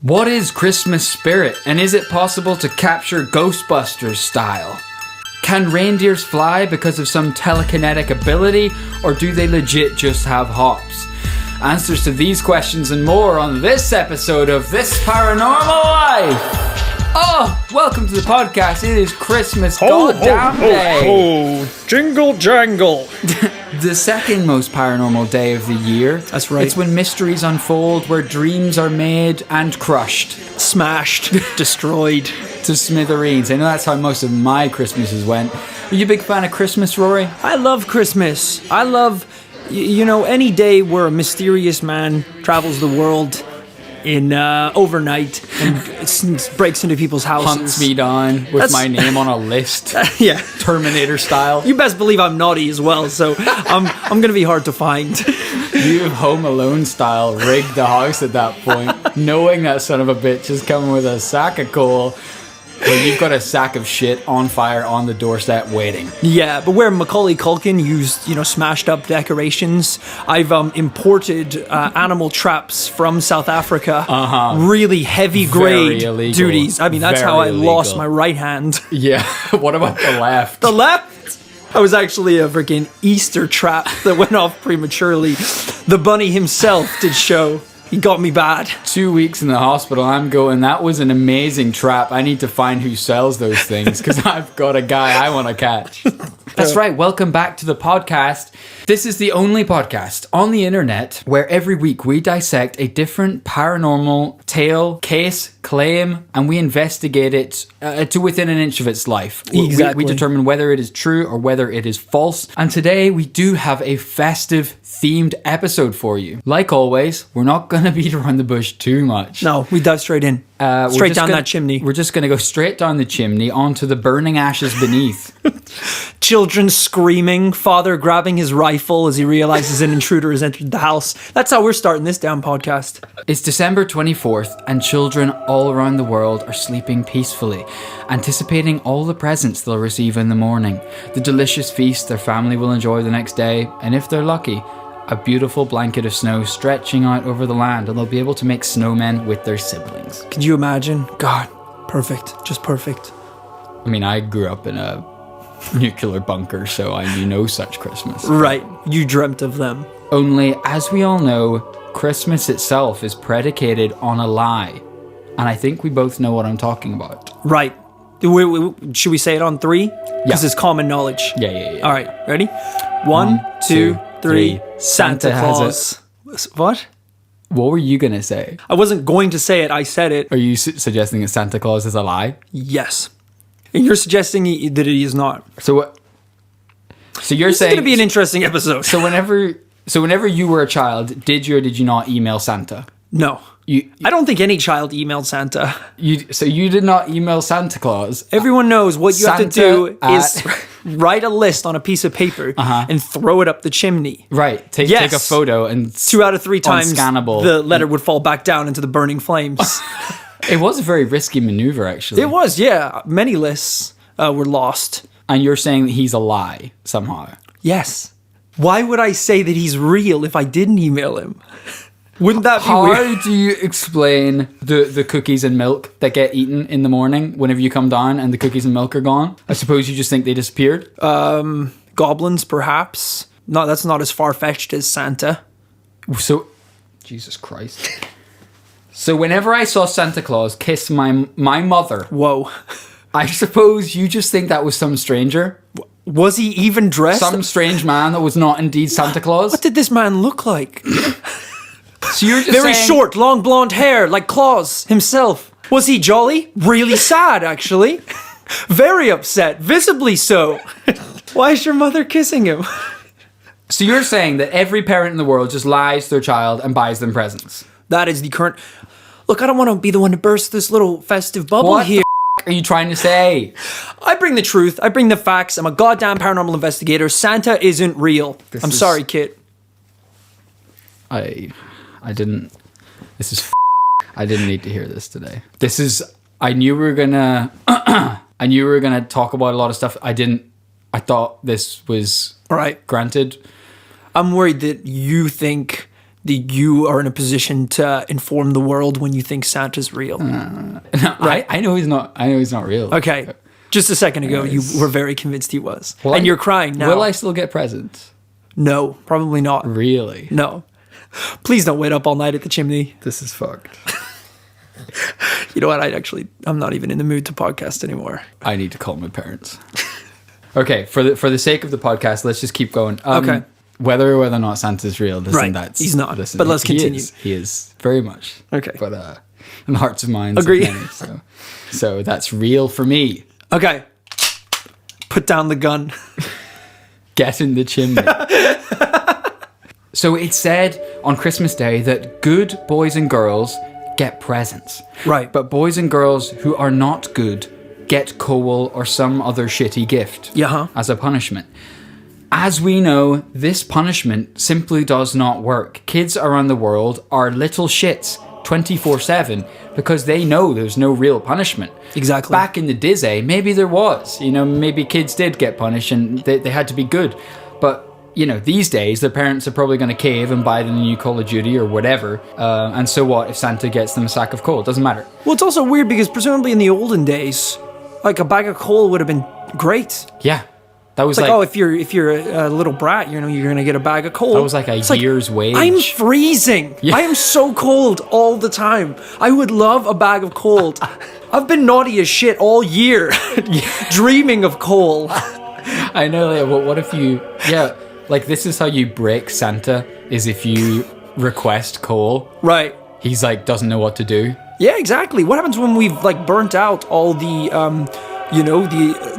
What is Christmas spirit, and is it possible to capture Ghostbusters style? Can reindeers fly because of some telekinetic ability, or do they legit just have hops? Answers to these questions and more on this episode of This Paranormal Life! Oh, welcome to the podcast. It is Christmas goddamn day. Ho, jingle jangle. The second most paranormal day of the year. That's right. It's when mysteries unfold, where dreams are made and crushed. Smashed, destroyed. To smithereens. I know that's how most of my Christmases went. Are you a big fan of Christmas, Rory? I love Christmas. I love, any day where a mysterious man travels the world in overnight and breaks into people's houses. Hunts me down with my name on a list. Yeah. Terminator style. You best believe I'm naughty as well, so I'm going to be hard to find. You Home Alone style rigged the house at that point, knowing that son of a bitch is coming with a sack of coal. Well, you've got a sack of shit on fire on the doorstep waiting. Yeah, but where Macaulay Culkin used, smashed up decorations, I've imported animal traps from South Africa. Really heavy grade duties. I mean, that's how I lost my right hand. Yeah. What about the left? The left? That was actually a freaking Easter trap that went off prematurely. The bunny himself did show. He got me bad. 2 weeks in the hospital, I'm going, that was an amazing trap. I need to find who sells those things, because I've got a guy I want to catch. That's right, welcome back to the podcast. This is the only podcast on the internet where every week we dissect a different paranormal tale, case, claim, and we investigate it to within an inch of its life. Exactly. We determine whether it is true or whether it is false. And today we do have a festive themed episode for you. Like always, we're not going to beat around the bush too much. No, we dive straight in. Straight down that chimney. We're just going to go straight down the chimney onto the burning ashes beneath. Children screaming, father grabbing his rifle as he realizes an intruder has entered the house. That's how we're starting this damn podcast. It's December 24th, and children all around the world are sleeping peacefully, anticipating all the presents they'll receive in the morning, the delicious feast their family will enjoy the next day, and if they're lucky, a beautiful blanket of snow stretching out over the land, and they'll be able to make snowmen with their siblings. Could you imagine? God, perfect. Just perfect. I mean, I grew up in a nuclear bunker, so I knew no such Christmas. Right, you dreamt of them. Only, as we all know, Christmas itself is predicated on a lie. And I think we both know what I'm talking about. Right. Should we say it on three? Because it's common knowledge. Yeah. All right, ready? One, two, three. Santa Claus. What? What were you going to say? I wasn't going to say it, I said it. Are you suggesting that Santa Claus is a lie? Yes. And you're suggesting that he is not. So what? So you're This saying... is going to be an interesting episode. So whenever you were a child, did you or did you not email Santa? No. I don't think any child emailed Santa. So you did not email Santa Claus? Everyone knows what you have to Santa do is write a list on a piece of paper and throw it up the chimney. Right. Take a photo and... 2 out of 3 times unscannable. The letter would fall back down into the burning flames. It was a very risky maneuver, actually. It was, yeah. Many lists were lost. And you're saying that he's a lie, somehow? Yes. Why would I say that he's real if I didn't email him? Wouldn't that be weird? How do you explain the cookies and milk that get eaten in the morning whenever you come down and the cookies and milk are gone? I suppose you just think they disappeared? Goblins, perhaps. No, that's not as far-fetched as Santa. So, Jesus Christ. So whenever I saw Santa Claus kiss my mother... Whoa. I suppose you just think that was some stranger? Was he even dressed? Some strange man that was not indeed Santa Claus? What did this man look like? So you're just Very saying... short, long blonde hair, like Claus himself. Was he jolly? Really sad, actually. Very upset, visibly so. Why is your mother kissing him? So you're saying that every parent in the world just lies to their child and buys them presents? That is the current... Look, I don't want to be the one to burst this little festive bubble here. What are you trying to say? I bring the truth. I bring the facts. I'm a goddamn paranormal investigator. Santa isn't real. I'm sorry, kid. I didn't need to hear this today. I knew we were gonna talk about a lot of stuff. I thought this was all right. Granted. I'm worried that you think that you are in a position to inform the world when you think Santa's real. No, Right? I know he's not. I know he's not real. Okay. Just a second ago, you were very convinced he was. Well, and you're crying now. Will I still get presents? No, probably not. Really? No. Please don't wait up all night at the chimney. This is fucked. You know what? I'm not even in the mood to podcast anymore. I need to call my parents. Okay, for the sake of the podcast, let's just keep going. Okay. Whether or not Santa's real, Right. He's not, but let's continue. He is very much. Okay. But in the hearts and minds Agree. of many, so that's real for me. Okay. Put down the gun. Get in the chimney. So it's said on Christmas Day that good boys and girls get presents. Right. But boys and girls who are not good get coal or some other shitty gift as a punishment. As we know, this punishment simply does not work. Kids around the world are little shits 24/7 because they know there's no real punishment. Exactly. Back in the Disney, maybe there was. Maybe kids did get punished and they had to be good. But, these days, their parents are probably going to cave and buy them a new Call of Duty or whatever. And so what if Santa gets them a sack of coal? It doesn't matter. Well, it's also weird because presumably in the olden days, like a bag of coal would have been great. Yeah. That was It's like, if you're a little brat, you're going to get a bag of coal. That was like a It's year's wage. I'm freezing. Yeah. I am so cold all the time. I would love a bag of coal. I've been naughty as shit all year, dreaming of coal. I know. What if you? Yeah. This is how you break Santa. Is if you request coal. Right. He's doesn't know what to do. Yeah, exactly. What happens when we've burnt out all the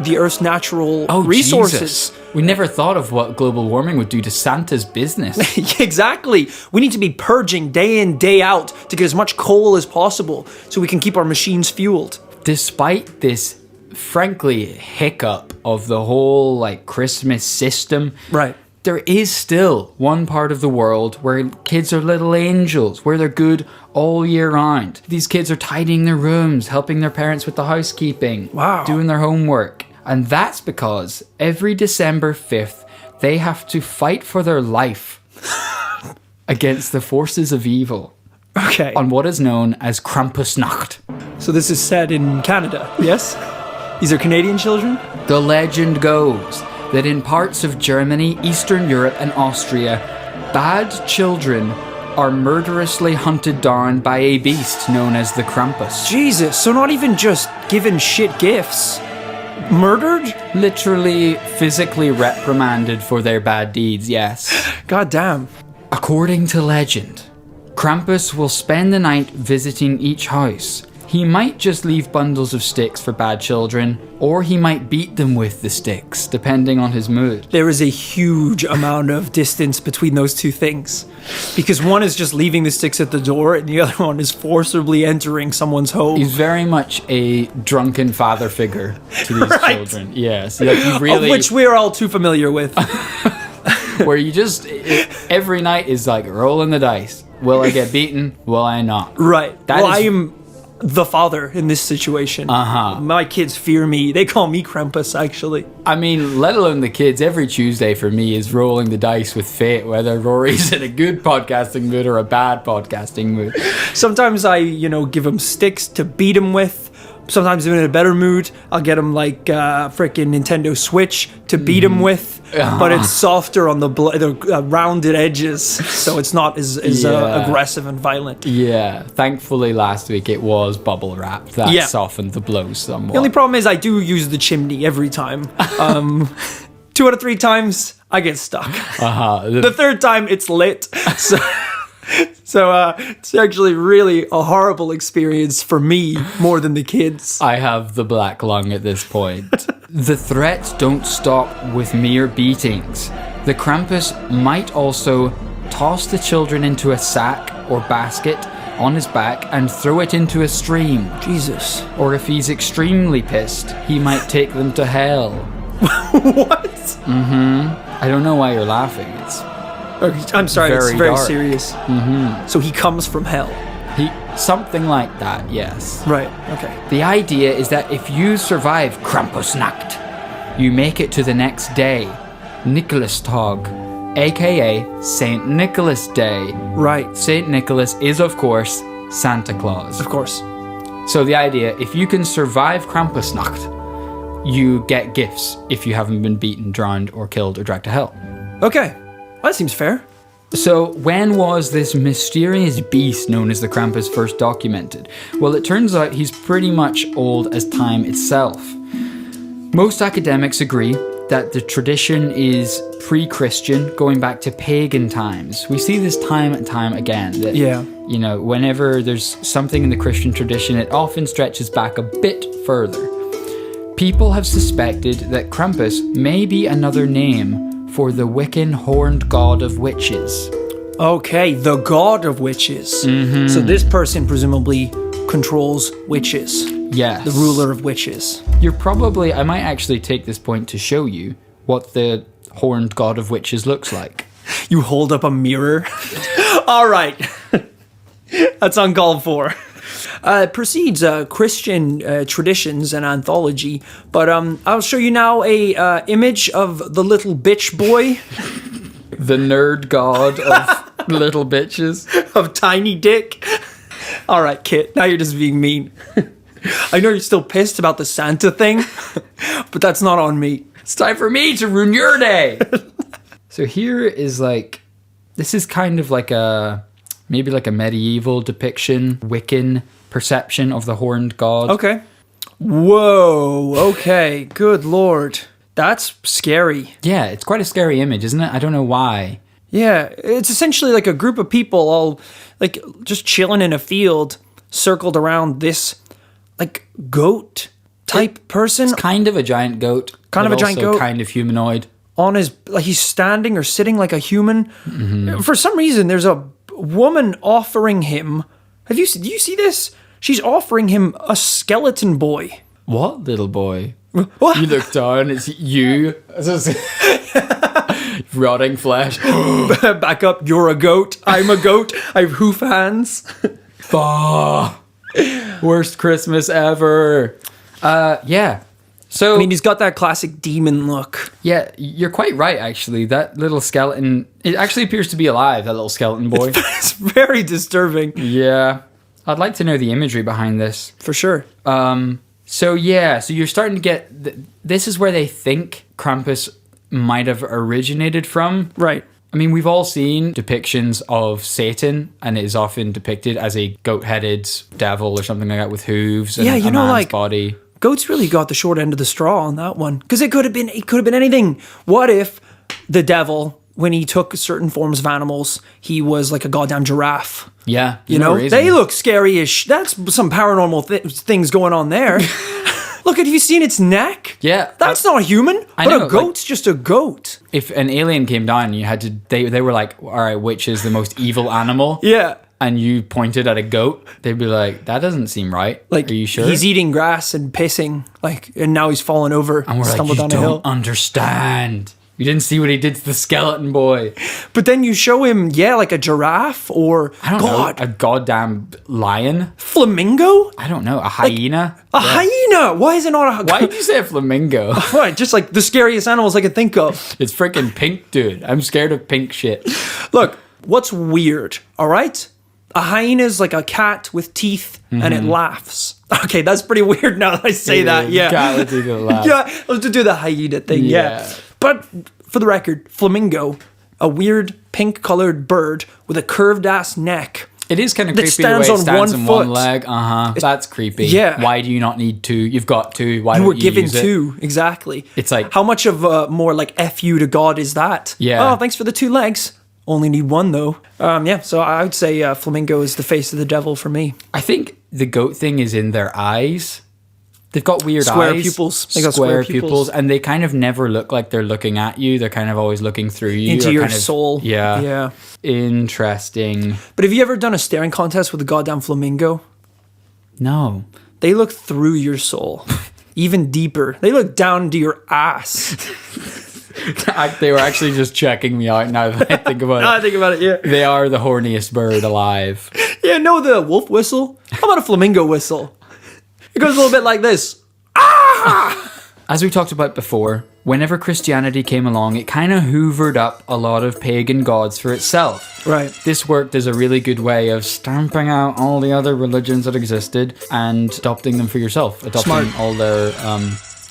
the Earth's natural resources? Jesus. We never thought of what global warming would do to Santa's business. Exactly. We need to be purging day in, day out to get as much coal as possible so we can keep our machines fueled. Despite this, frankly, hiccup of the whole Christmas system, Right. there is still one part of the world where kids are little angels, where they're good all year round. These kids are tidying their rooms, helping their parents with the housekeeping, Wow. doing their homework. And that's because every December 5th, they have to fight for their life against the forces of evil Okay. on what is known as Krampusnacht. So this is set in Canada, yes? These are Canadian children? The legend goes that in parts of Germany, Eastern Europe, and Austria, bad children are murderously hunted down by a beast known as the Krampus. Jesus, so not even just given shit gifts. Murdered? Literally physically reprimanded for their bad deeds, yes. God damn. According to legend, Krampus will spend the night visiting each house. He might just leave bundles of sticks for bad children, or he might beat them with the sticks, depending on his mood. There is a huge amount of distance between those two things. Because one is just leaving the sticks at the door, and the other one is forcibly entering someone's home. He's very much a drunken father figure to these Right. children. Yes, he really, Of which we're all too familiar with. where you just every night is rolling the dice. Will I get beaten? Will I not? Right. That I is- am the father in this situation. Uh-huh. My kids fear me. They call me Krampus, actually. I mean, let alone the kids. Every Tuesday for me is rolling the dice with fate, whether Rory's in a good podcasting mood or a bad podcasting mood. Sometimes I, give them sticks to beat them with. Sometimes I'm in a better mood. I'll get them frickin' Nintendo Switch to beat them with. But it's softer on the rounded edges, so it's not as Yeah. aggressive and violent. Yeah, thankfully last week it was bubble wrap. That Yeah. softened the blow somewhat. The only problem is I do use the chimney every time. 2 out of 3 times, I get stuck. The third time, it's lit. So it's actually really a horrible experience for me more than the kids. I have the black lung at this point. The threats don't stop with mere beatings. The Krampus might also toss the children into a sack or basket on his back and throw it into a stream. Jesus. Or if he's extremely pissed, he might take them to hell. What? I don't know why you're laughing. It's I'm sorry, it's Very very dark. serious. So he comes from hell. something like that, yes. Right, okay. The idea is that if you survive Krampusnacht, you make it to the next day, Nikolastag, aka St. Nicholas Day. Right. St. Nicholas is, of course, Santa Claus. Of course. So the idea, if you can survive Krampusnacht, you get gifts if you haven't been beaten, drowned, or killed, or dragged to hell. Okay. That seems fair. So when was this mysterious beast known as the Krampus first documented? Well, it turns out he's pretty much old as time itself. Most academics agree that the tradition is pre-Christian, going back to pagan times. We see this time and time again. That, you know, whenever there's something in the Christian tradition, it often stretches back a bit further. People have suspected that Krampus may be another name for the Wiccan horned god of witches. Okay, the god of witches. Mm-hmm. So this person presumably controls witches. Yes. The ruler of witches. I might actually take this point to show you what the horned god of witches looks like. You hold up a mirror. All right. That's uncalled for. Precedes Christian traditions and anthology, but I'll show you now a image of the little bitch boy. The nerd god of little bitches. Of tiny dick. All right, Kit, now you're just being mean. I know you're still pissed about the Santa thing, but that's not on me. It's time for me to ruin your day. So here is this is kind of maybe like a medieval depiction, Wiccan perception of the horned god. Okay. Whoa, okay, good lord. That's scary. Yeah, it's quite a scary image, isn't it? I don't know why. Yeah, it's essentially like a group of people all just chilling in a field, circled around this goat type person. It's kind of a giant goat. Kind of a giant goat. Kind of humanoid. On his, he's standing or sitting like a human. Mm-hmm. For some reason, there's a woman offering him. Do you see this? She's offering him a skeleton boy. What little boy? What? You look down, it's you. Rotting flesh. Back up, you're a goat. I'm a goat. I have hoof hands. Worst Christmas ever. Yeah. So I mean, he's got that classic demon look. Yeah, you're quite right, actually. That little skeleton, it actually appears to be alive, that little skeleton boy. It's very disturbing. Yeah. I'd like to know the imagery behind this. For sure. So you're starting to get... This is where they think Krampus might have originated from. Right. I mean, we've all seen depictions of Satan, and it is often depicted as a goat-headed devil or something like that with hooves and a man's body. Goats really got the short end of the straw on that one, because it could have been anything. What if the devil, when he took certain forms of animals, he was like a goddamn giraffe? Yeah, you know, they look scary as that's some paranormal things going on there. Look, have you seen its neck? Yeah, that's not human. But a goat's just a goat. If an alien came down, you had to. They were like, all right, which is the most evil animal? Yeah. And you pointed at a goat, they'd be like, that doesn't seem right. Are you sure? He's eating grass and pissing, and now he's fallen over and we're stumbled like, down a hill. Don't understand. You didn't see what he did to the skeleton boy. But then you show him, like a giraffe or I don't know, a goddamn lion. Flamingo? I don't know, a hyena. Hyena? Why is it not a... Why did you say a flamingo? Right, just like the scariest animals I could think of. It's freaking pink, dude. I'm scared of pink shit. Look, what's weird, all right? A hyena is like a cat with teeth, and it laughs. Okay, that's pretty weird now that I say that. Yeah, cat with teeth that laugh. Yeah, let's do the hyena thing. Yeah. But for the record, flamingo, a weird pink-colored bird with a curved-ass neck. It is kind of creepy the way it stands on one leg. That's creepy. Yeah. Why do you not need two? You've got two. Why don't you use it? You were given two, exactly. It's like... How much of more like F you to God is that? Yeah. Oh, thanks for the 2 legs. Only need 1 though. So I would say flamingo is the face of the devil for me. I think the goat thing is in their eyes. They've got weird square eyes. Pupils. They got square pupils. And they kind of never look like they're looking at you. They're kind of always looking through you. Into your soul. Yeah. Yeah. Interesting. But have you ever done a staring contest with a goddamn flamingo? No. They look through your soul. Even deeper. They look down into your ass. They were actually just checking me out now that I think about it. Now I think about it, yeah. They are the horniest bird alive. Yeah, no, the wolf whistle. How about a flamingo whistle? It goes a little bit like this. Ah! As we talked about before, whenever Christianity came along, it kind of hoovered up a lot of pagan gods for itself. Right. This worked as a really good way of stamping out all the other religions that existed and adopting them for yourself. Adopting all their...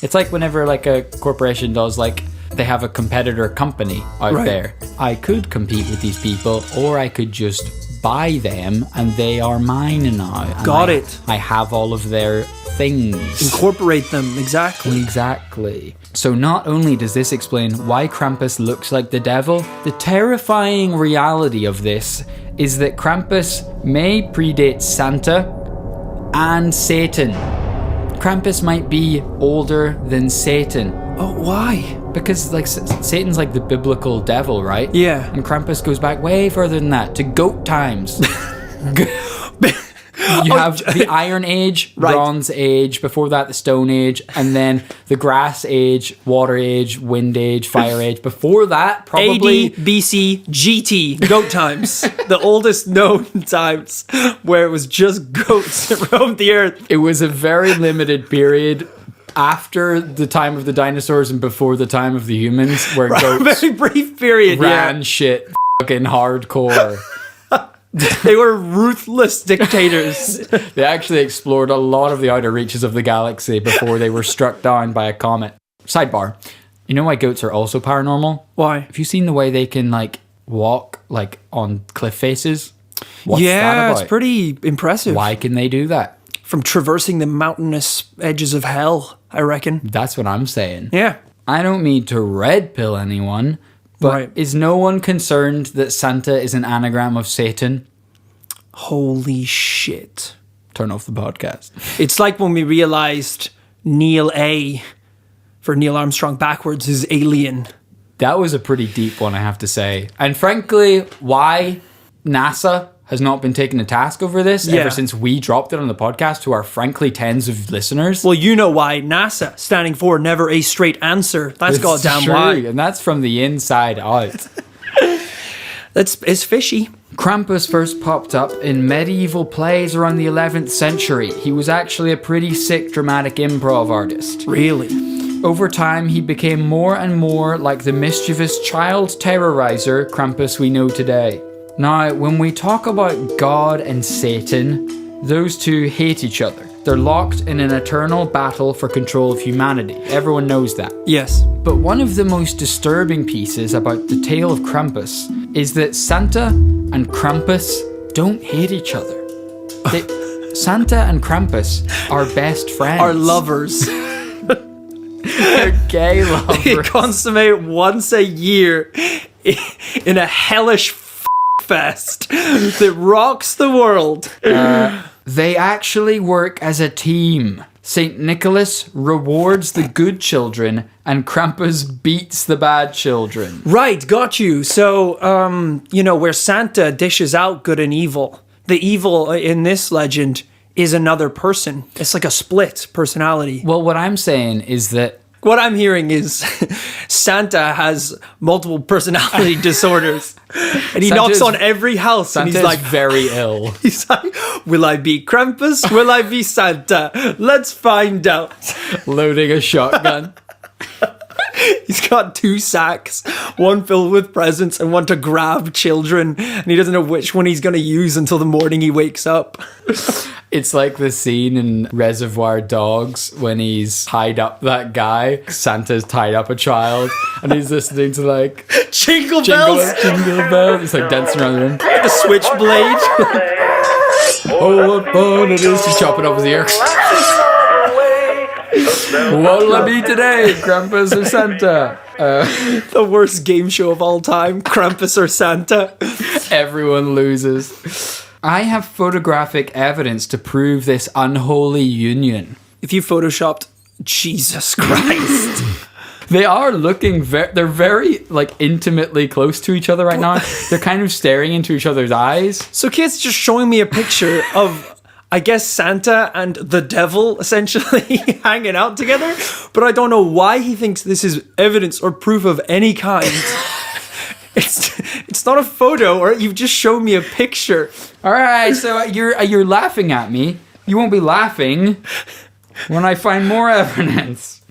it's like whenever like a corporation does like... They have a competitor company out there. I could compete with these people, or I could just buy them and they are mine now. Got it. I have all of their things. Incorporate them, exactly. Exactly. So not only does this explain why Krampus looks like the devil, the terrifying reality of this is that Krampus may predate Santa and Satan. Krampus might be older than Satan. Oh, why? Because like Satan's like the biblical devil, right? Yeah. And Krampus goes back way further than that, to goat times. You have the Iron Age, Bronze Age, before that the Stone Age, and then the Grass Age, Water Age, Wind Age, Fire Age. Before that, probably... AD, BC, GT, goat times. The oldest known times where it was just goats that roamed the earth. It was a very limited period after the time of the dinosaurs and before the time of the humans, where goats very brief period, ran shit fucking hardcore. They were ruthless dictators. They actually explored a lot of the outer reaches of the galaxy before they were struck down by a comet. Sidebar. You know why goats are also paranormal? Why? Have you seen the way they can like walk like on cliff faces? What's that Yeah, about? it's pretty impressive. Why can they do that? From traversing the mountainous edges of hell, I reckon. That's what I'm saying. Yeah. I don't mean to red pill anyone, but is no one concerned that Santa is an anagram of Satan? Holy shit. Turn off the podcast. It's like when we realized Neil A for Neil Armstrong backwards is alien. That was a pretty deep one, I have to say. And frankly, why NASA has not been taking a task over this ever since we dropped it on the podcast to our frankly tens of listeners. Well, you know why. NASA, standing for never a straight answer. That's goddamn true, why. and that's from the inside out. It's fishy. Krampus first popped up in medieval plays around the 11th century. He was actually a pretty sick dramatic improv artist. Really? Over time, he became more and more like the mischievous child terrorizer Krampus we know today. Now, when we talk about God and Satan, those two hate each other. They're locked in an eternal battle for control of humanity. Everyone knows that. Yes. But one of the most disturbing pieces about the tale of Krampus is that Santa and Krampus don't hate each other. Santa and Krampus are best friends. Are lovers. They're gay lovers. They consummate once a year in a hellish fest that rocks the world. They actually work as a team. St. Nicholas rewards the good children and Krampus beats the bad children. Right, got you. So, where Santa dishes out good and evil, the evil in this legend is another person. It's like a split personality. Well, what I'm saying is that what I'm hearing is Santa has multiple personality disorders. And he knocks on every house Santa's and he's like very ill. He's like, will I be Krampus? Will I be Santa? Let's find out. Loading a shotgun. He's got 2 sacks, one filled with presents and one to grab children. And he doesn't know which one he's going to use until the morning he wakes up. It's like the scene in Reservoir Dogs when he's tied up that guy. Santa's tied up a child and he's listening to like Jingle bells. Jingle bells. He's like dancing around the room. The switchblade. Oh, what fun it is to chop it off his ear. What'll I be today, Krampus or Santa? The worst game show of all time, Krampus or Santa. Everyone loses. I have photographic evidence to prove this unholy union. If you photoshopped Jesus Christ. They are looking they're very like intimately close to each other right now. They're kind of staring into each other's eyes. So Kate's just showing me a picture of, I guess, Santa and the devil essentially hanging out together, but I don't know why he thinks this is evidence or proof of any kind. It's not a photo, or you've just shown me a picture. All right, so you're laughing at me. You won't be laughing when I find more evidence.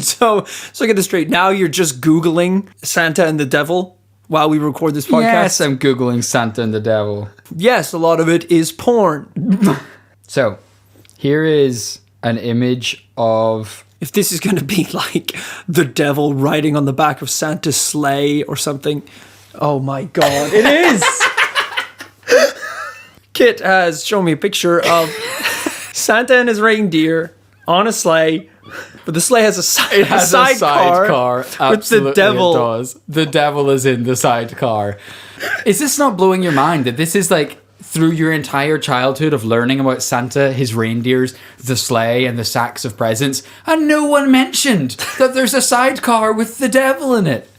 So get this straight. Now you're just Googling Santa and the devil while we record this podcast? Yes, I'm Googling Santa and the devil. Yes, a lot of it is porn. So, here is an image of... If this is going to be like the devil riding on the back of Santa's sleigh or something. Oh my God, it is! Kit has shown me a picture of Santa and his reindeer on a sleigh. But the sleigh has a sidecar with the devil. It does. The devil is in the sidecar. Is this not blowing your mind that this is like through your entire childhood of learning about Santa, his reindeers, the sleigh, and the sacks of presents, and no one mentioned that there's a sidecar with the devil in it?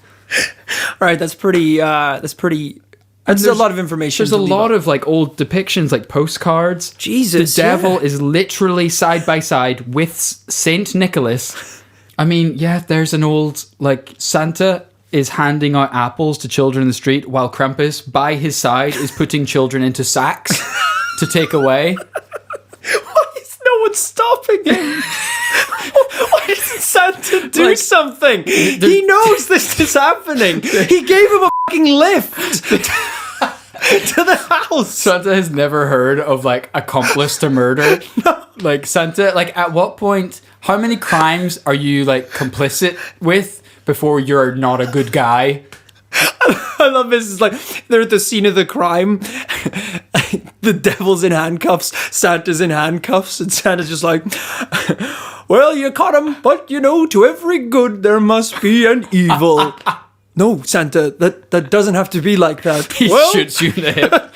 All right, that's pretty. That's a lot of information. There's a lot of like old depictions, like postcards. Jesus, the devil is literally side by side with Saint Nicholas. I mean, yeah, there's an old like Santa is handing out apples to children in the street while Krampus by his side is putting children into sacks to take away. Why is no one stopping him? Why doesn't Santa do something? He knows this is happening. He gave him a fucking lift to the house. Santa has never heard of like accomplice to murder. No. Like Santa, like at what point, how many crimes are you like complicit with before you're not a good guy? I love this. It's like they're at the scene of the crime. The devil's in handcuffs, Santa's in handcuffs, and Santa's just like, well, you caught him, but you know, to every good there must be an evil. No, Santa, that doesn't have to be like that. He shoots you in the hip.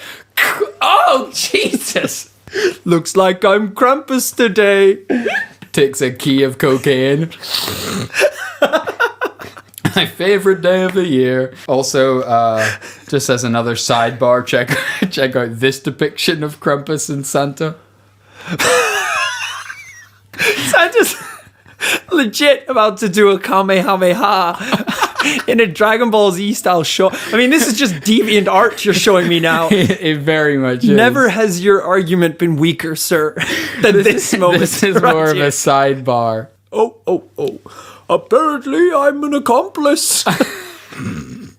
Oh, Jesus. Looks like I'm Krampus today. Takes a key of cocaine. My favorite day of the year. Also, just as another sidebar, check out this depiction of Krampus and Santa. Santa's legit about to do a Kamehameha in a Dragon Ball Z style show. I mean, this is just deviant art you're showing me now. It very much is. Never has your argument been weaker, sir, than this moment. This is right more here. Of a sidebar. Oh. Apparently, I'm an accomplice.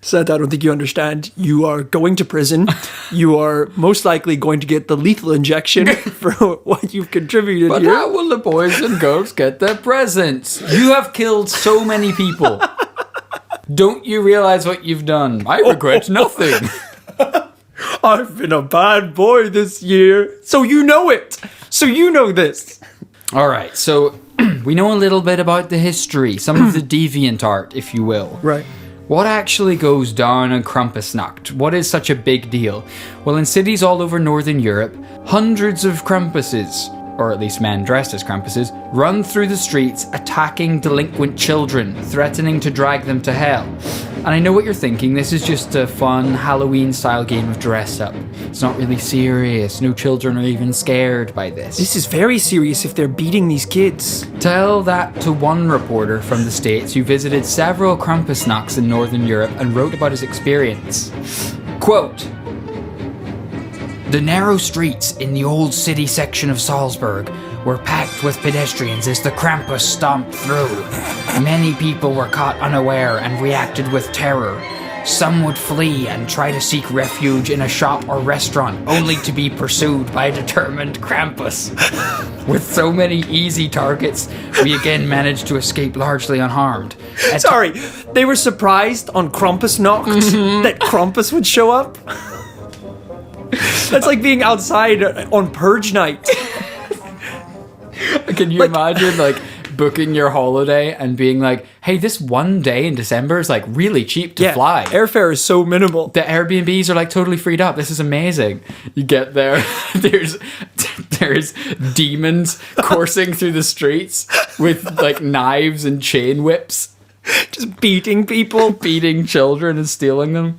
Santa, I don't think you understand. You are going to prison. You are most likely going to get the lethal injection for what you've contributed but here. How will the boys and girls get their presents? You have killed so many people. Don't you realize what you've done? I regret nothing. I've been a bad boy this year. So you know it. So you know this. All right, so we know a little bit about the history, some of the deviant art, if you will. Right. What actually goes down on Krampusnacht? What is such a big deal? Well, in cities all over Northern Europe, hundreds of Krampuses, or at least men dressed as Krampuses, run through the streets attacking delinquent children, threatening to drag them to hell. And I know what you're thinking, this is just a fun Halloween-style game of dress-up. It's not really serious, no children are even scared by this. This is very serious if they're beating these kids. Tell that to one reporter from the States who visited several Krampusnachts in Northern Europe and wrote about his experience. Quote, "The narrow streets in the old city section of Salzburg were packed with pedestrians as the Krampus stomped through. Many people were caught unaware and reacted with terror. Some would flee and try to seek refuge in a shop or restaurant, only to be pursued by a determined Krampus. With so many easy targets, we again managed to escape largely unharmed." Sorry, they were surprised on Krampusnacht that Krampus would show up? That's like being outside on Purge night. Can you imagine, like, booking your holiday and being like, hey, this one day in December is, like, really cheap to fly. Airfare is so minimal. The Airbnbs are, like, totally freed up. This is amazing. You get there, there's demons coursing through the streets with, like, knives and chain whips. Just beating people. Beating children and stealing them.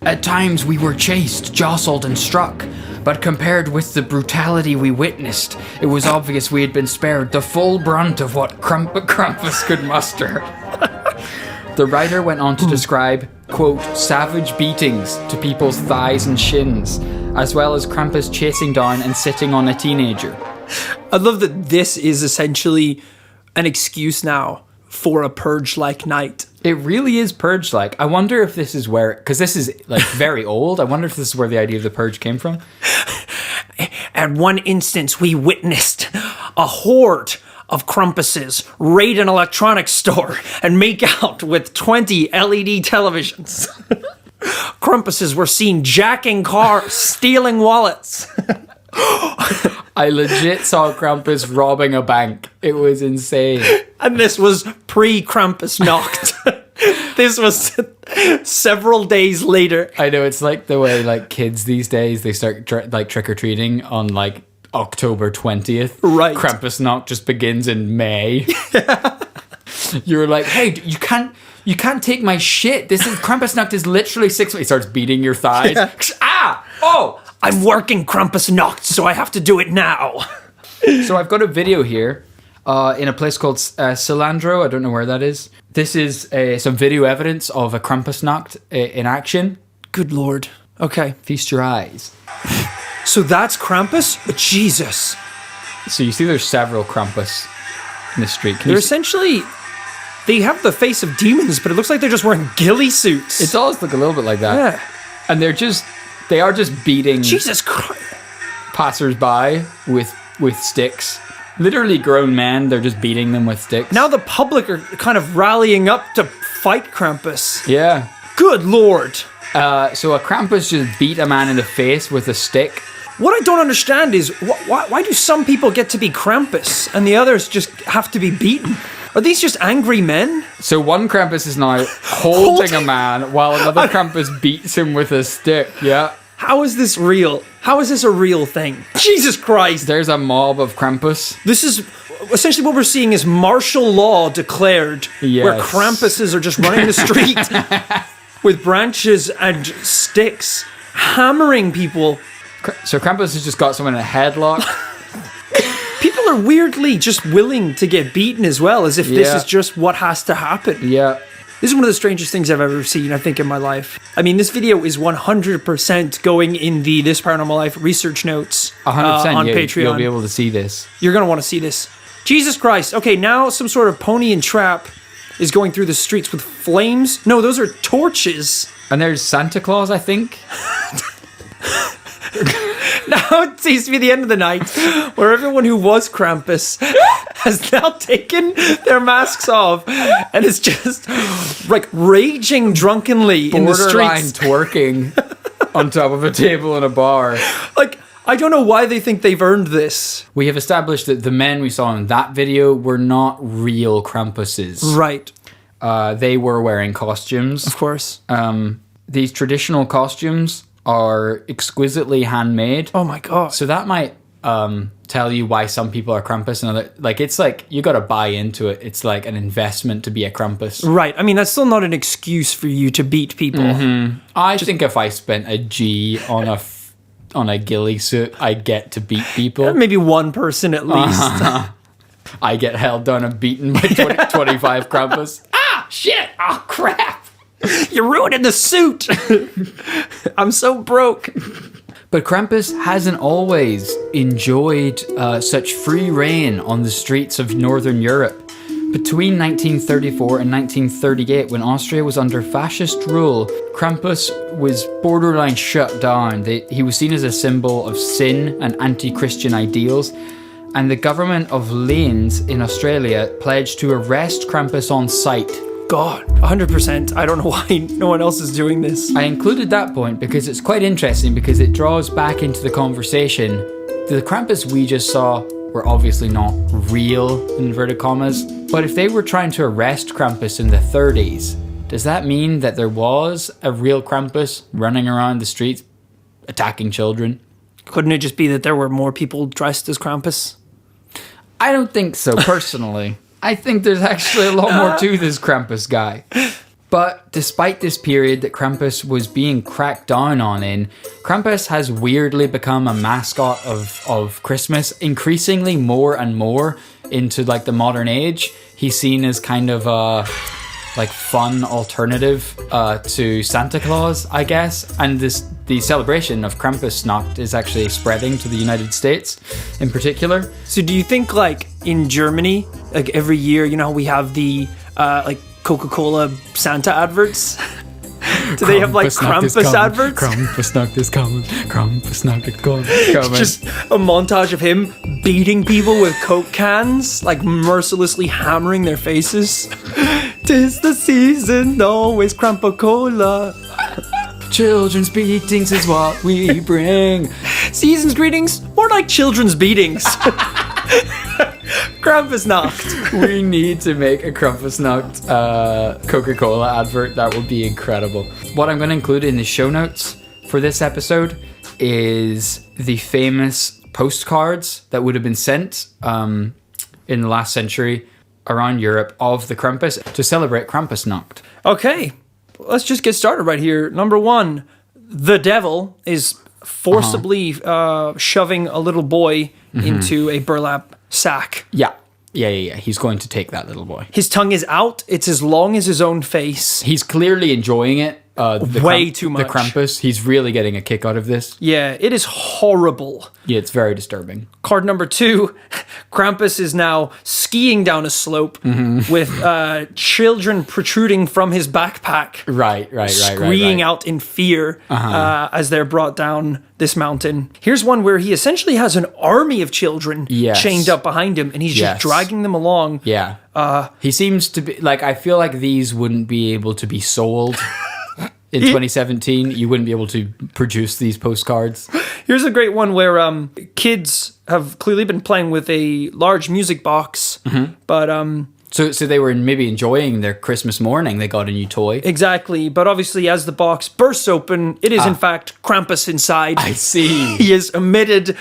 At times we were chased, jostled and struck, but compared with the brutality we witnessed, it was obvious we had been spared the full brunt of what Krampus could muster. The writer went on to describe, quote, savage beatings to people's thighs and shins, as well as Krampus chasing down and sitting on a teenager. I love that this is essentially an excuse now for a purge-like night. It really is purge-like. I wonder if this is where, because this is like very old, I wonder if this is where the idea of the purge came from. At one instance, we witnessed a horde of Krampuses raid an electronics store and make out with 20 LED televisions. Krampuses were seen jacking cars, stealing wallets. I legit saw Krampus robbing a bank. It was insane. And this was pre-Krampusnacht. This was several days later. I know, it's like the way like kids these days, they start trick-or-treating on like October 20th. Right. Krampusnacht just begins in May. You're like, hey, you can't take my shit. Krampusnacht is literally 6 weeks. He starts beating your thighs. Yeah. Ah! Oh! I'm working Krampusnacht, so I have to do it now. So I've got a video here in a place called Cilandro. I don't know where that is. This is some video evidence of a Krampusnacht in action. Good Lord. Okay. Feast your eyes. So that's Krampus? Jesus. So you see there's several Krampus in the street. They're essentially... They have the face of demons, but it looks like they're just wearing ghillie suits. It does look a little bit like that. Yeah. And they are just beating Jesus Christ. Passers-by with sticks. Literally grown men, they're just beating them with sticks. Now the public are kind of rallying up to fight Krampus. Yeah. Good Lord. So a Krampus just beat a man in the face with a stick. What I don't understand is, why do some people get to be Krampus and the others just have to be beaten? Are these just angry men? So one Krampus is now holding a man while another Krampus beats him with a stick, yeah. How is this real? How is this a real thing? Jesus Christ. There's a mob of Krampus. This is... Essentially what we're seeing is martial law declared, yes. Where Krampuses are just running the street with branches and sticks, hammering people. So Krampus has just got someone in a headlock. People are weirdly just willing to get beaten as well, as if this is just what has to happen. Yeah. This is one of the strangest things I've ever seen, I think, in my life. I mean, this video is 100% going in the This Paranormal Life research notes 100%, on Patreon. You'll be able to see this. You're going to want to see this. Jesus Christ. Okay, now some sort of pony and trap is going through the streets with flames. No, those are torches. And there's Santa Claus, I think. Now it seems to be the end of the night where everyone who was Krampus has now taken their masks off and is just like raging drunkenly in the streets. Borderline twerking on top of a table in a bar. Like, I don't know why they think they've earned this. We have established that the men we saw in that video were not real Krampuses. Right. They were wearing costumes. Of course. These traditional costumes are exquisitely handmade. Oh my God. So that might tell you why some people are Krampus and other, like, it's like you got to buy into it. It's like an investment to be a Krampus. Right. I mean, that's still not an excuse for you to beat people. Mm-hmm. I think if I spent a G on a ghillie suit, I get to beat people. Maybe one person at least. I get held down and beaten by 25 Krampus. Ah, shit. Oh, crap. You're ruining the suit. I'm so broke. But Krampus hasn't always enjoyed such free reign on the streets of Northern Europe. Between 1934 and 1938, when Austria was under fascist rule, Krampus was borderline shut down. He was seen as a symbol of sin and anti-Christian ideals, and the government of Lanes in Australia pledged to arrest Krampus on sight. God, 100%. I don't know why no one else is doing this. I included that point because it's quite interesting because it draws back into the conversation. The Krampus we just saw were obviously not real, in inverted commas, but if they were trying to arrest Krampus in the 30s, does that mean that there was a real Krampus running around the streets attacking children? Couldn't it just be that there were more people dressed as Krampus? I don't think so, personally. I think there's actually a lot more to this Krampus guy. But despite this period that Krampus was being cracked down on in, Krampus has weirdly become a mascot of Christmas, increasingly more and more into like the modern age. He's seen as kind of a like fun alternative to Santa Claus, I guess. And the celebration of Krampusnacht is actually spreading to the United States in particular. So do you think like in Germany, like every year, you know, we have the like Coca-Cola Santa adverts? Do they have like Krampus adverts? Krampusnacht is coming. Krampusnacht is coming. Just a montage of him beating people with Coke cans, like mercilessly hammering their faces. 'Tis the season, always Krampa-Cola. Children's beatings is what we bring. Season's greetings, more like children's beatings. Krampusnacht. We need to make a Krampusnacht Coca-Cola advert. That would be incredible. What I'm going to include in the show notes for this episode is the famous postcards that would have been sent in the last century around Europe of the Krampus to celebrate Krampusnacht. Okay, let's just get started right here. Number 1, the devil is forcibly shoving a little boy into a burlap sack. Yeah. He's going to take that little boy. His tongue is out. It's as long as his own face. He's clearly enjoying it. Way too much. The Krampus. He's really getting a kick out of this. Yeah, it is horrible. Yeah, it's very disturbing. Card number 2, Krampus is now skiing down a slope with children protruding from his backpack. Right. Screaming out in fear as they're brought down this mountain. Here's one where he essentially has an army of children chained up behind him, and he's just dragging them along. Yeah. He seems to be, like, I feel like these wouldn't be able to be sold. In 2017, you wouldn't be able to produce these postcards. Here's a great one where kids have clearly been playing with a large music box, but So they were maybe enjoying their Christmas morning. They got a new toy. Exactly, but obviously as the box bursts open, it is in fact Krampus inside. I see. He is emerged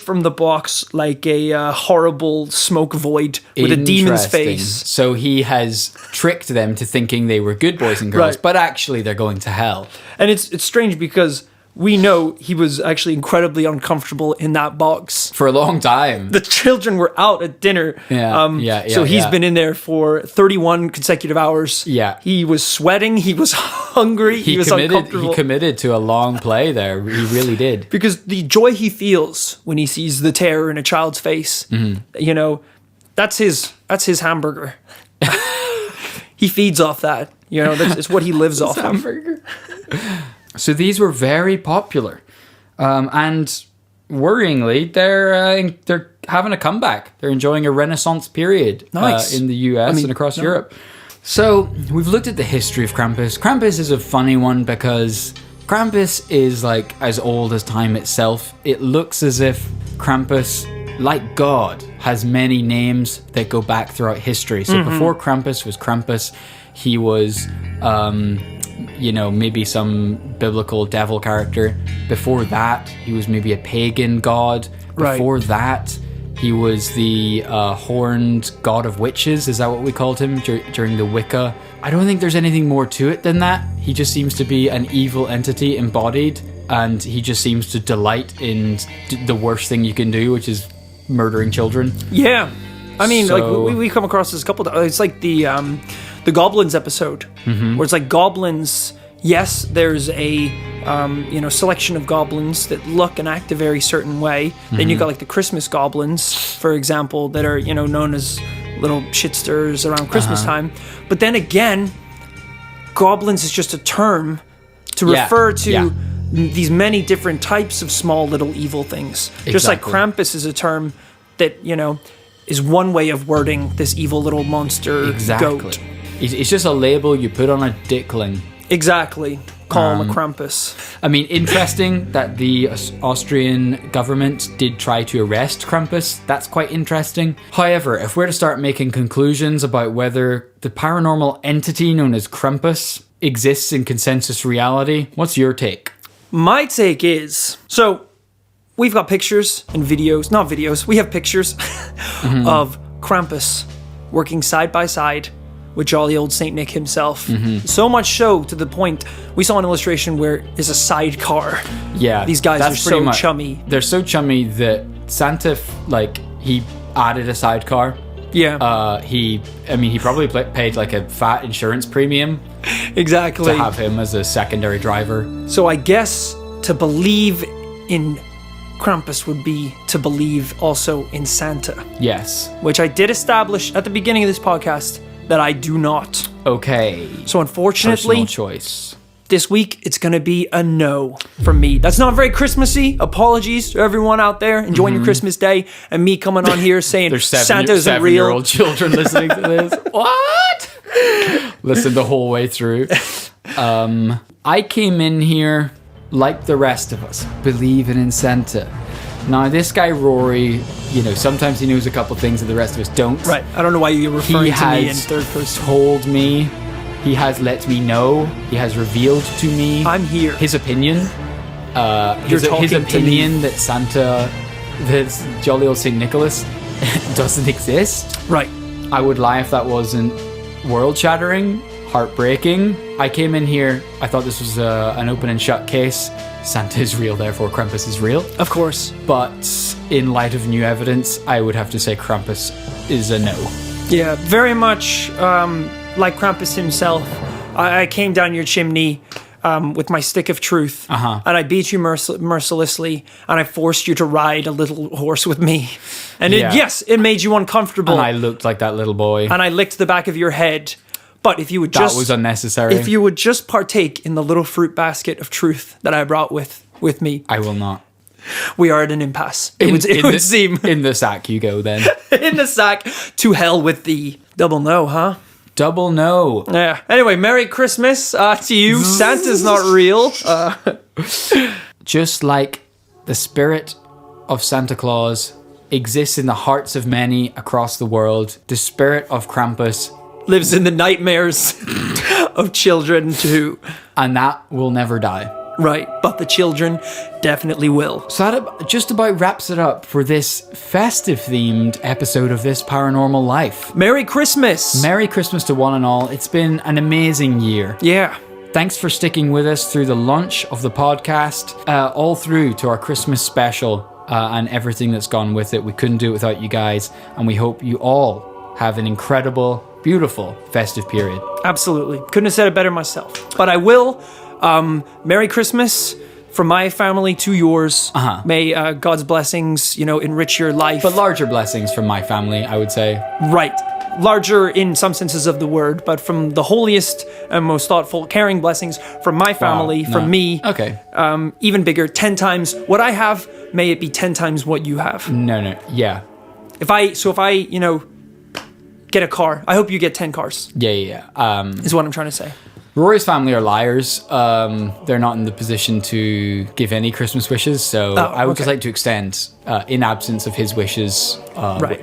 from the box like a horrible smoke void with a demon's face. So he has tricked them to thinking they were good boys and girls, but actually they're going to hell. And it's strange because we know he was actually incredibly uncomfortable in that box. For a long time. The children were out at dinner. So he's been in there for 31 consecutive hours. Yeah. He was sweating. He was hungry. He was uncomfortable. He committed to a long play there. He really did. Because the joy he feels when he sees the terror in a child's face, you know, that's his hamburger. He feeds off that. You know, it's what he lives off hamburger. So these were very popular, and worryingly, they're having a comeback. They're enjoying a Renaissance period in the US and across Europe. So we've looked at the history of Krampus. Krampus is a funny one because Krampus is like as old as time itself. It looks as if Krampus, like God, has many names that go back throughout history. So before Krampus was Krampus, he was maybe some biblical devil character. Before that, he was maybe a pagan god. Before that, he was the horned god of witches. Is that what we called him during the Wicca? I don't think there's anything more to it than that. He just seems to be an evil entity embodied, and he just seems to delight in the worst thing you can do, which is murdering children. Yeah. I mean, like we come across this a couple times. It's like the Goblins episode, where it's like goblins. Yes, there's a selection of goblins that look and act a very certain way. Then you got like the Christmas goblins, for example, that are known as little shitsters around Christmas time. But then again, goblins is just a term to refer to these many different types of small little evil things. Exactly. Just like Krampus is a term that is one way of wording this evil little monster goat. It's just a label you put on a dickling. Exactly. Call him a Krampus. I mean, interesting that the Austrian government did try to arrest Krampus. That's quite interesting. However, if we're to start making conclusions about whether the paranormal entity known as Krampus exists in consensus reality, what's your take? My take is, so we've got pictures and videos, not videos, we have pictures of Krampus working side by side with jolly old Saint Nick himself. So much so to the point we saw an illustration where there's a sidecar. Yeah, these guys are so chummy. They're so chummy that Santa he added a sidecar. Yeah. He probably paid like a fat insurance premium. Exactly. To have him as a secondary driver. So I guess to believe in Krampus would be to believe also in Santa. Yes. Which I did establish at the beginning of this podcast. that I do not. Okay. So unfortunately, Personal choice. this week it's going to be a no from me. That's not very Christmassy. Apologies to everyone out there enjoying your Christmas day and me coming on here saying There's Santa isn't real. 7-year-old children listening to this. What? Listen the whole way through. I came in here like the rest of us, believing in Santa. Now, this guy, Rory, sometimes he knows a couple things that the rest of us don't. Right. I don't know why you're referring to me in third person. Told me, he has let me know, he has revealed to me I'm here. his opinion. His opinion that Santa, that jolly old St. Nicholas, doesn't exist. Right. I would lie if that wasn't world-shattering, heartbreaking. I came in here, I thought this was an open and shut case. Santa is real, therefore Krampus is real. Of course. But in light of new evidence, I would have to say Krampus is a no. Yeah, very much like Krampus himself. I came down your chimney with my stick of truth, and I beat you mercilessly, and I forced you to ride a little horse with me. And it made you uncomfortable. And I looked like that little boy. And I licked the back of your head. But if you would that was unnecessary. If you would just partake in the little fruit basket of truth that I brought with me, I will not. We are at an impasse. It would seem. In the sack you go then. In the sack. To hell with the double no, huh? Double no. Yeah. Anyway, Merry Christmas to you. Santa's not real. Just like the spirit of Santa Claus exists in the hearts of many across the world, the spirit of Krampus lives in the nightmares of children too. And that will never die. Right, but the children definitely will. So that just about wraps it up for this festive-themed episode of This Paranormal Life. Merry Christmas! Merry Christmas to one and all. It's been an amazing year. Yeah. Thanks for sticking with us through the launch of the podcast, all through to our Christmas special and everything that's gone with it. We couldn't do it without you guys, and we hope you all have an incredible, beautiful festive period. Absolutely. Couldn't have said it better myself. But I will. Merry Christmas from my family to yours. May God's blessings, enrich your life. But larger blessings from my family, I would say. Right. Larger in some senses of the word, but from the holiest and most thoughtful, caring blessings from my family, from me. Okay. Even bigger, 10 times what I have, may it be 10 times what you have. No. Yeah. If I get a car, I hope you get 10 cars. Yeah. Is what I'm trying to say. Rory's family are liars. They're not in the position to give any Christmas wishes, so I would just like to extend, in absence of his wishes,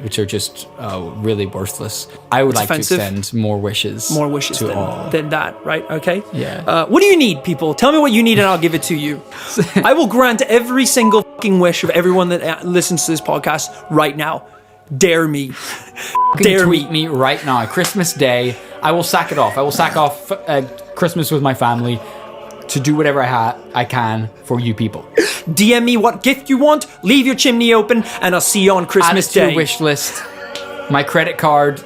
which are just really worthless, I would like to extend more wishes. More wishes to all. than that, right? Okay? Yeah. What do you need, people? Tell me what you need and I'll give it to you. I will grant every single fucking wish of everyone that listens to this podcast right now. Dare me. Dare tweet me right now. Christmas Day. I will sack it off. I will sack off Christmas with my family to do whatever I can for you people. DM me what gift you want. Leave your chimney open, and I'll see you on Christmas Day. Add it to your wish list. My credit card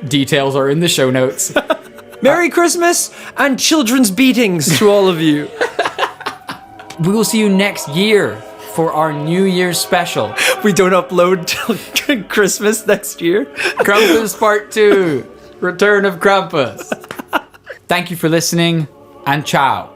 details are in the show notes. Merry Christmas and children's beatings to all of you. We will see you next year for our New Year's special. We don't upload till Christmas next year. Krampus Part 2. Return of Krampus. Thank you for listening, and ciao.